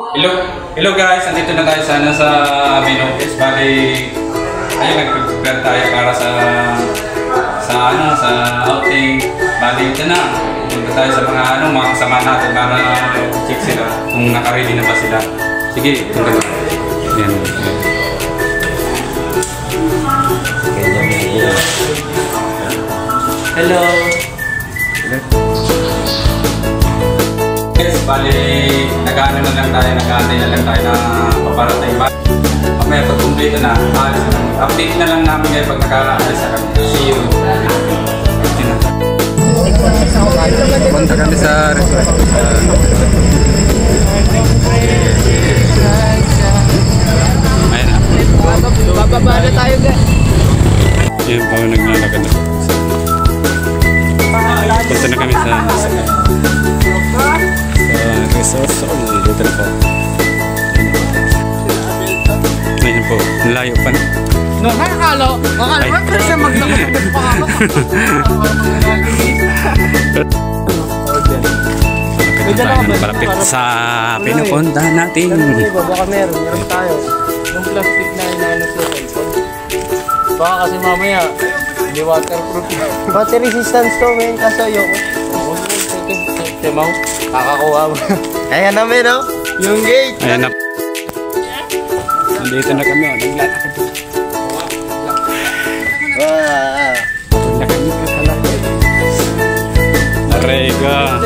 Hello guys, andito na tayo sana sa Binotes. Bali, ayun, nag-prepare tayo para sa outing. Bali, ito na. Punta tayo sa mga kasama natin para check sila kung naka-ready na ba sila. Sige, punta tayo. Yan. Hello. Yes, bali, nag-ano na lang tayo, nag-aantay na lang tayo na paparating ba. Mamaya pag kumplito na, update na lang namin ngayon pag nag-aalis sa kanya. See you. Punta kami sa restaurant. Ayun na. Bababa na tayo guys. Ayun pa, naglalakad na. Punta na kami sa resort. Dito na po. Ngayon po, layo pa na. Nakakalo siya maglakad pa ako. Palapit sa pinupuntahan natin. Baka meron tayo. Yung plastic na inaano sa cellphone. Baka kasi mamaya, hindi waterproof. Battery resistance to, men. Kaso yung Timaw, kakakuha mo. Ayan na, men, no? Yung gate. Ayan na. Nandito na kami, naglalakad. Wow! Nakamit ka pala. Arega.